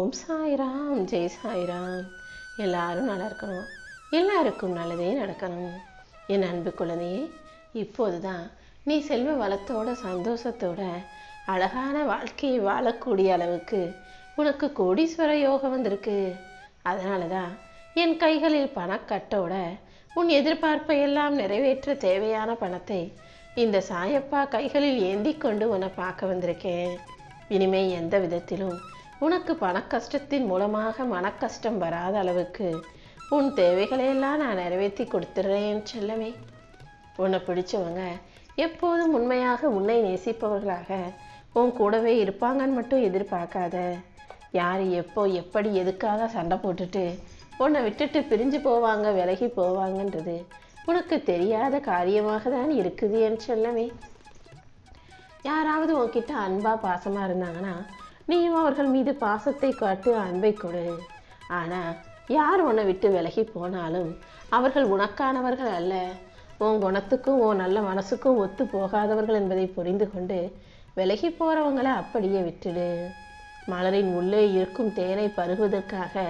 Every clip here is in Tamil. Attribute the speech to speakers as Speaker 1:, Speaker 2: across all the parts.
Speaker 1: ஓம் சாய்ராம், ஜெய் சாய்ராம். எல்லாரும் நல்லா இருக்கணும், எல்லாருக்கும் நல்லதே நடக்கணும். என் அன்பு குழந்தையே, இப்போது தான் நீ செல்வ வளத்தோட சந்தோஷத்தோட அழகான வாழ்க்கையை வாழக்கூடிய அளவுக்கு உனக்கு கோடீஸ்வர யோகம் வந்திருக்கு. அதனால தான் என் கைகளில் பணக்கட்டோட உன் எதிர்பார்ப்பை எல்லாம் நிறைவேற்ற தேவையான பணத்தை இந்த சாயப்பா கைகளில் ஏந்தி கொண்டு உன்னை பார்க்க வந்திருக்கேன். இனிமே எந்த விதத்திலும் உனக்கு பண கஷ்டத்தின் மூலமாக மனக்கஷ்டம் வராத அளவுக்கு உன் தேவைகளையெல்லாம் நான் நிறைவேற்றி கொடுத்துட்றேன் செல்லமே. உன்னை பிடிச்சவங்க எப்போதும் உண்மையாக உன்னை நேசிப்பவர்களாக உன் கூடவே இருப்பாங்கன்னு மட்டும் எதிர்பார்க்காத. யார் எப்போ எப்படி எதுக்காக சண்டை போட்டுட்டு உன்னை விட்டுட்டு பிரிஞ்சு போவாங்க, விலகி போவாங்கன்றது உனக்கு தெரியாத காரியமாக தான் இருக்குது என் செல்லமே. யாராவது உன்கிட்ட அன்பா பாசமா இருந்தாங்கன்னா நீயும் அவர்கள் மீது பாசத்தை காட்டு, அன்பை கொடு. ஆனால் யார் உன்னை விட்டு விலகி போனாலும் அவர்கள் உனக்கானவர்கள் அல்ல. உன் குணத்துக்கும் உன் நல்ல மனசுக்கும் ஒத்து போகாதவர்கள் என்பதை புரிந்து கொண்டு விலகி போகிறவங்களை அப்படியே விட்டுடு. மலரின் உள்ளே இருக்கும் தேனை பருகுவதற்காக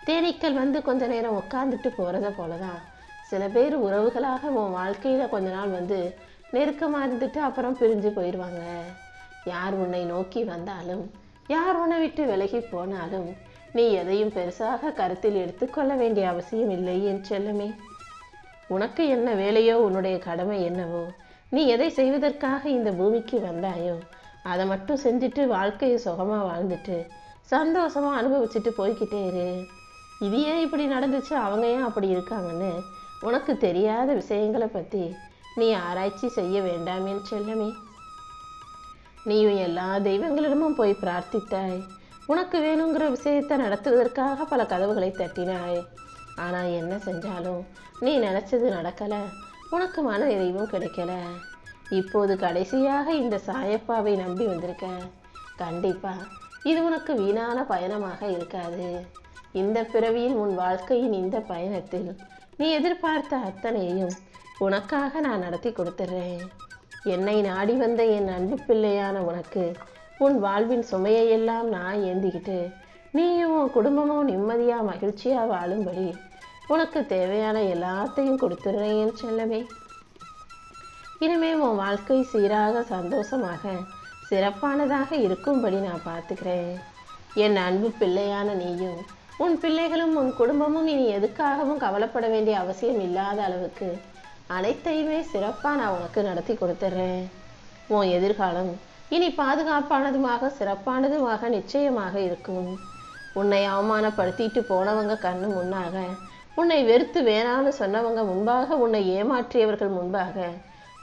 Speaker 1: தேனீக்கள் வந்து கொஞ்ச நேரம் உட்காந்துட்டு போகிறத போல தான் சில பேர் உறவுகளாக உன் வாழ்க்கையில் கொஞ்ச நாள் வந்து நெருக்கமாக இருந்துட்டு அப்புறம் பிரிஞ்சு போயிடுவாங்க. யார் உன்னை நோக்கி வந்தாலும் யார் உன்னை விட்டு விலகி போனாலும் நீ எதையும் பெருசாக கருத்தில் எடுத்துக்கொள்ள வேண்டிய அவசியம் இல்லை என் செல்லமே. உனக்கு என்ன வேலையோ, உன்னுடைய கடமை என்னவோ, நீ எதை செய்வதற்காக இந்த பூமிக்கு வந்தாயோ அதை மட்டும் செஞ்சுட்டு வாழ்க்கையை சுகமாக வாழ்ந்துட்டு சந்தோஷமாக அனுபவிச்சுட்டு போய்கிட்டே இரு. இது ஏன் இப்படி நடந்துச்சு, அவங்க ஏன் அப்படி இருக்காங்கன்னு உனக்கு தெரியாத விஷயங்களை பற்றி நீ ஆராய்ச்சி செய்ய வேண்டாம் என் செல்லமே. நீயும் எல்லா தெய்வங்களிடமும் போய் பிரார்த்தித்தாய். உனக்கு வேணுங்கிற விஷயத்தை நடத்துவதற்காக பல கதவுகளை தட்டினாய். ஆனால் என்ன செஞ்சாலும் நீ நினச்சது நடக்கலை, உனக்கு மன நிறைவும் கிடைக்கல. இப்போது கடைசியாக இந்த சாயப்பாவை நம்பி வந்திருக்க. கண்டிப்பாக இது உனக்கு வீணான பயணமாக இருக்காது. இந்த பிறவியில் உன் வாழ்க்கையின் இந்த பயணத்தில் நீ எதிர்பார்த்த அத்தனையையும் உனக்காக நான் நடத்தி கொடுத்துட்றேன். என்னை நாடி வந்த என் அன்பு பிள்ளையான உனக்கு உன் வாழ்வின் சுமையையெல்லாம் நான் ஏந்திக்கிட்டு நீயும் உன் குடும்பமும் நிம்மதியாக மகிழ்ச்சியாக வாழும்படி உனக்கு தேவையான எல்லாத்தையும் கொடுத்துட்றேன் செல்லமே. இனிமே உன் வாழ்க்கை சீராக சந்தோஷமாக சிறப்பானதாக இருக்கும்படி நான் பார்த்துக்கிறேன். என் அன்பு பிள்ளையான நீயும் உன் பிள்ளைகளும் உன் குடும்பமும் இனி எதுக்காகவும் கவலைப்பட வேண்டிய அவசியம் இல்லாத அளவுக்கு அனைத்தையுமே சிறப்பாக நான் உனக்கு நடத்தி கொடுத்துட்றேன். உன் எதிர்காலம் இனி பாதுகாப்பானதுமாக சிறப்பானதுமாக நிச்சயமாக இருக்கும். உன்னை அவமானப்படுத்திட்டு போனவங்க கண்ணு முன்னாக, உன்னை வெறுத்து வேணான்னு சொன்னவங்க முன்பாக, உன்னை ஏமாற்றியவர்கள் முன்பாக,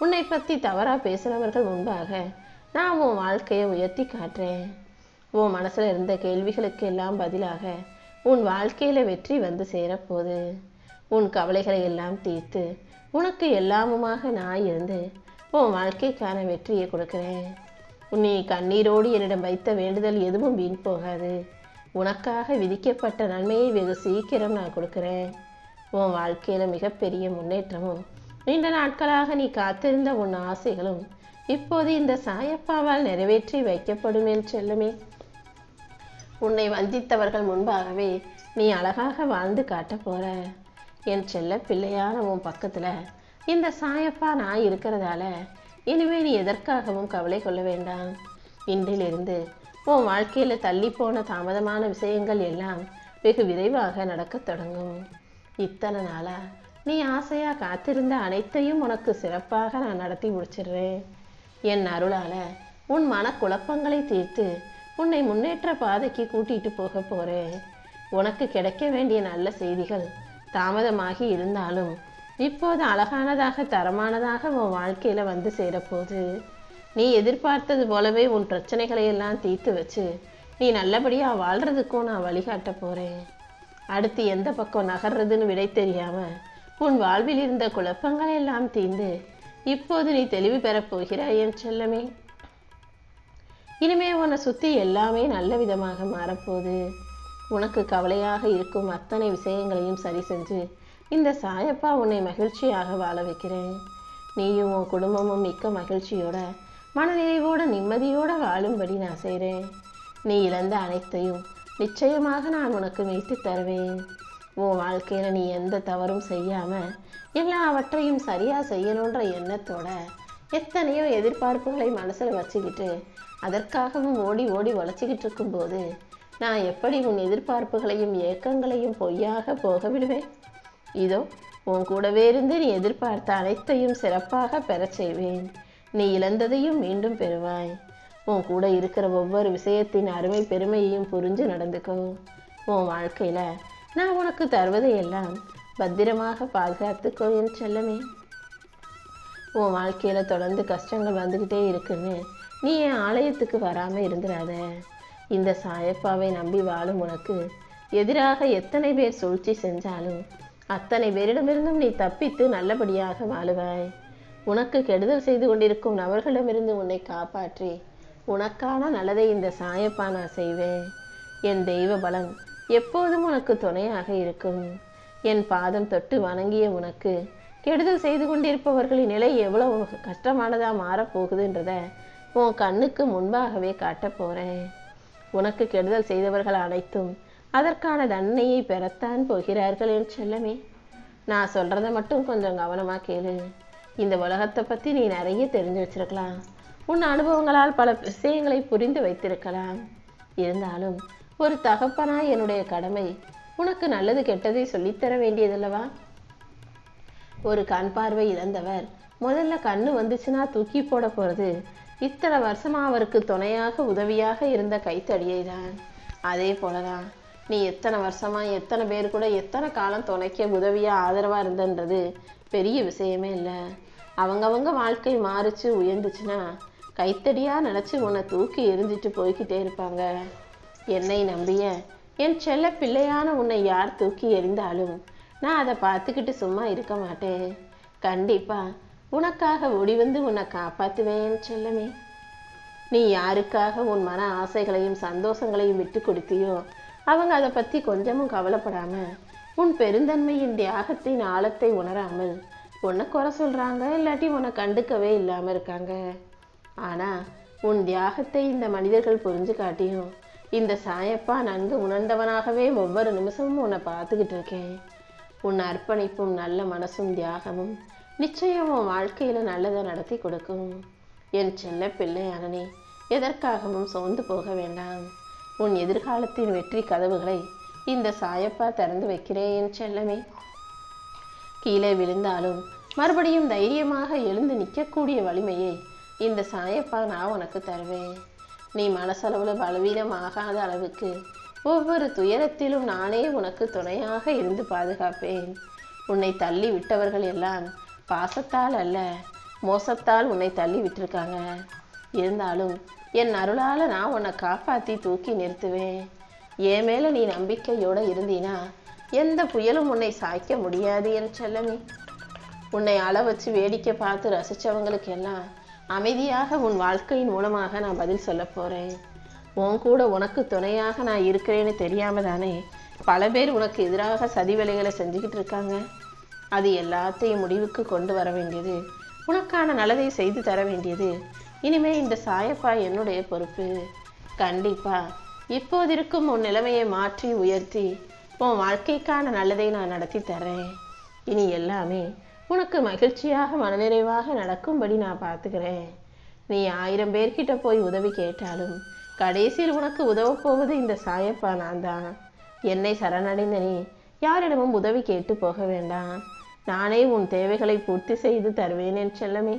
Speaker 1: உன்னை பற்றி தவறாக பேசுகிறவர்கள் முன்பாக நான் உன் வாழ்க்கையை உயர்த்தி காட்டுறேன். உன் மனசில் இருந்த கேள்விகளுக்கு எல்லாம் பதிலாக உன் வாழ்க்கையில் வெற்றி வந்து சேரப்போகுது. உன் கவலைகளை எல்லாம் தீர்த்து உனக்கு எல்லாமுமாக நான் இருந்து உன் வாழ்க்கைக்கான வெற்றியை கொடுக்குறேன். நீ கண்ணீரோடு என்னிடம் வைத்த வேண்டுதல் எதுவும் வீண் போகாது. உனக்காக விதிக்கப்பட்ட நன்மையை வெகு சீக்கிரம் நான் கொடுக்குறேன். உன் வாழ்க்கையில் மிகப்பெரிய முன்னேற்றமும் நீண்ட நாட்களாக நீ காத்திருந்த உன் ஆசைகளும் இப்போது இந்த சாயப்பாவால் நிறைவேற்றி வைக்கப்படும் என் செல்லுமே. உன்னை வஞ்சித்தவர்கள் முன்பாகவே நீ அழகாக வாழ்ந்து காட்ட போற. என் செல்ல பிள்ளையான உன் பக்கத்தில் இந்த சாயப்பா நான் இருக்கிறதால இனிமே நீ எதற்காகவும் கவலை கொள்ள வேண்டாம். இன்றிலிருந்து உன் வாழ்க்கையில் தள்ளி போன தாமதமான விஷயங்கள் எல்லாம் வெகு விரைவாக நடக்க தொடங்கும். இத்தனை நாளா நீ ஆசையாக காத்திருந்த அனைத்தையும் உனக்கு சிறப்பாக நான் நடத்தி முடிச்சிடுறேன். என் அருளால் உன் மனக்குழப்பங்களை தீர்த்து உன்னை முன்னேற்ற பாதைக்கு கூட்டிகிட்டு போக போகிறேன். உனக்கு கிடைக்க வேண்டிய நல்ல செய்திகள் தாமதமாகி இருந்தாலும் இப்போது அழகானதாக தரமானதாக உன் வாழ்க்கையில் வந்து சேரப்போகுது. நீ எதிர்பார்த்தது போலவே உன் பிரச்சனைகளை எல்லாம் தீர்த்து வச்சு நீ நல்லபடியாக வாழ்கிறதுக்கும் நான் வழிகாட்ட போகிறேன். அடுத்து எந்த பக்கம் நகர்றதுன்னு விடை தெரியாமல் உன் வாழ்வில் இருந்த குழப்பங்கள் எல்லாம் தீர்ந்து இப்போது நீ தெளிவு பெறப்போகிறாய் என் செல்லமே. இனிமே உன்னை சுற்றி எல்லாமே நல்ல விதமாக மாறப்போகுது. உனக்கு கவலையாக இருக்கும் அத்தனை விஷயங்களையும் சரி செஞ்சு இந்த சாயப்பா உன்னை மகிழ்ச்சியாக வாழ வைக்கிறேன். நீயும் உன் குடும்பமும் மிக்க மகிழ்ச்சியோட மனநிறைவோட நிம்மதியோட வாழும்படி நான் செய்கிறேன். நீ இழந்த அனைத்தையும் நிச்சயமாக நான் உனக்கு மீட்டு தருவேன். உன் வாழ்க்கையில் நீ எந்த தவறும் செய்யாமல் எல்லாவற்றையும் சரியாக செய்யணுன்ற எண்ணத்தோட எத்தனையோ எதிர்பார்ப்புகளை மனசில் வச்சுக்கிட்டு அதற்காகவும் ஓடி ஓடி உழைச்சிக்கிட்டு இருக்கும்போது நான் எப்படி உன் எதிர்பார்ப்புகளையும் ஏக்கங்களையும் பொய்யாக போக விடுவேன்? இதோ உன் கூடவே இருந்து நீ எதிர்பார்த்த அனைத்தையும் சிறப்பாக பெறச் செய்வேன். நீ இழந்ததையும் மீண்டும் பெறுவாய். உன் கூட இருக்கிற ஒவ்வொரு விஷயத்தின் அருமை பெருமையையும் புரிஞ்சு நடந்துக்கோ. உன் வாழ்க்கையில் நான் உனக்கு தருவதையெல்லாம் பத்திரமாக பாதுகாத்துக்கோ என் செல்லமே. உன் வாழ்க்கையில் தொடர்ந்து கஷ்டங்கள் வந்துக்கிட்டே இருக்குன்னு நீ என் ஆலயத்துக்கு வராமல் இருந்துடாத. இந்த சாயப்பாவை நம்பி வாழும் உனக்கு எதிராக எத்தனை பேர் சூழ்ச்சி செஞ்சாலும் அத்தனை பேரிடமிருந்தும் நீ தப்பித்து நல்லபடியாக வாழுவாய். உனக்கு கெடுதல் செய்து கொண்டிருக்கும் நபர்களிடமிருந்து உன்னை காப்பாற்றி உனக்கான நல்லதை இந்த சாயப்பா நான் செய்வேன். என் தெய்வ பலம் எப்போதும் உனக்கு துணையாக இருக்கும். என் பாதம் தொட்டு வணங்கிய உனக்கு கெடுதல் செய்து கொண்டிருப்பவர்களின் நிலை எவ்வளவு கஷ்டமானதாக மாறப்போகுதுன்றத உன் கண்ணுக்கு முன்பாகவே காட்டப் போகிறேன். உனக்கு கெடுதல் செய்தவர்கள் அனைத்தும் அதற்கான தண்டனையை பெறத்தான் போகிறார்கள் என் செல்லமே. நான் சொல்கிறத மட்டும் கொஞ்சம் கவனமாக கேளு. இந்த உலகத்தை பற்றி நீ நிறைய தெரிஞ்சு வச்சிருக்கலாம். உன் அனுபவங்களால் பல விஷயங்களை புரிந்து வைத்திருக்கலாம். இருந்தாலும் ஒரு தகப்பனாய் என்னுடைய கடமை உனக்கு நல்லது கெட்டதை சொல்லித்தர வேண்டியதல்லவா? ஒரு கண் பார்வை இழந்தவர் முதல்ல கண்ணு வந்துச்சுன்னா தூக்கி போட போகிறது இத்தனை வருஷமா அவருக்கு துணையாக உதவியாக இருந்த கைத்தடியை தான். அதே போலதான் நீ எத்தனை வருஷமா எத்தனை பேர் கூட எத்தனை காலம் துணைக்க உதவியா ஆதரவா இருந்தன்றது பெரிய விஷயமே இல்லை. அவங்கவங்க வாழ்க்கை மாறிச்சு உயர்ந்துச்சுன்னா கைத்தடியா நினைச்சு உன்னை தூக்கி எரிஞ்சிட்டு போய்கிட்டே இருப்பாங்க. என்னை நம்பிய என் செல்ல பிள்ளையான உன்னை யார் தூக்கி எறிந்தாலும் நான் அதை பார்த்துக்கிட்டு சும்மா இருக்க மாட்டேன். கண்டிப்பா உனக்காக ஓடி வந்து உன்னை காப்பாற்றுவேன் செல்லமே. நீ யாருக்காக உன் மன ஆசைகளையும் சந்தோஷங்களையும் விட்டு கொடுத்தியோ அவங்க அதை பற்றி கொஞ்சமும் கவலைப்படாம உன் பெருந்தன்மையின் தியாகத்தின் ஆழத்தை உணராமல் உன்னை குறை சொல்கிறாங்க, இல்லாட்டி உன்னை கண்டுக்கவே இல்லாமல் இருக்காங்க. ஆனால் உன் தியாகத்தை இந்த மனிதர்கள் புரிஞ்சு காட்டியும் இந்த சாயப்பா நன்கு உணர்ந்தவனாகவே ஒவ்வொரு நிமிஷமும் உன்னை பார்த்துக்கிட்டு இருக்கேன். உன் அர்ப்பணிப்பும் நல்ல மனசும் தியாகமும் நிச்சயம் உன் வாழ்க்கையில் நல்லதை நடத்தி கொடுக்கும். என் செல்ல பிள்ளையான நீ எதற்காகவும் சோர்ந்து போக வேண்டாம். உன் எதிர்காலத்தின் வெற்றி கதவுகளை இந்த சாயப்பா திறந்து வைக்கிறேன் என் செல்லமே. கீழே விழுந்தாலும் மறுபடியும் தைரியமாக எழுந்து நிற்கக்கூடிய வலிமையை இந்த சாயப்பா நான் உனக்கு தருவேன். நீ மனசளவில் பலவீனமாகாத அளவுக்கு ஒவ்வொரு துயரத்திலும் நானே உனக்கு துணையாக இருந்து பாதுகாப்பேன். உன்னை தள்ளி விட்டவர்கள் எல்லாம் பாசத்தால் அல்ல மோசத்தால் உன்னை தள்ளி விட்டுருக்காங்க. இருந்தாலும் என் அருளால் நான் உன்னை காப்பாற்றி தூக்கி நிறுத்துவேன். என் மேலே நீ நம்பிக்கையோடு இருந்தீனா எந்த புயலும் உன்னை சாய்க்க முடியாது என் செல்லமே. உன்னை அள வச்சு வேடிக்கை பார்த்து ரசித்தவங்களுக்கு எல்லாம் அமைதியாக உன் வாழ்க்கையின் மூலமாக நான் பதில் சொல்ல போகிறேன். உன் கூட உனக்கு துணையாக நான் இருக்கிறேன்னு தெரியாம தானே பல பேர் உனக்கு எதிராக சதி வேலைகளை செஞ்சுக்கிட்டு இருக்காங்க. அது எல்லாத்தையும் முடிவுக்கு கொண்டு வர வேண்டியது, உனக்கான நல்லதை செய்து தர வேண்டியது இனிமே இந்த சாயப்பா என்னுடைய பொறுப்பு. கண்டிப்பா இப்போதிருக்கும் உன் நிலைமையை மாற்றி உயர்த்தி உன் வாழ்க்கைக்கான நல்லதை நான் நடத்தி தரேன். இனி எல்லாமே உனக்கு மகிழ்ச்சியாக மனநிறைவாக நடக்கும்படி நான் பார்த்துக்கிறேன். நீ 1000 பேர்கிட்ட போய் உதவி கேட்டாலும் கடைசியில் உனக்கு உதவப் போவது இந்த சாயப்பா நான் தான். என்னை சரணடைந்த நீ யாரிடமும் உதவி கேட்டு போக வேண்டாம். நானே உன் தேவைகளை பூர்த்தி செய்து தருவேன் என் செல்லமே.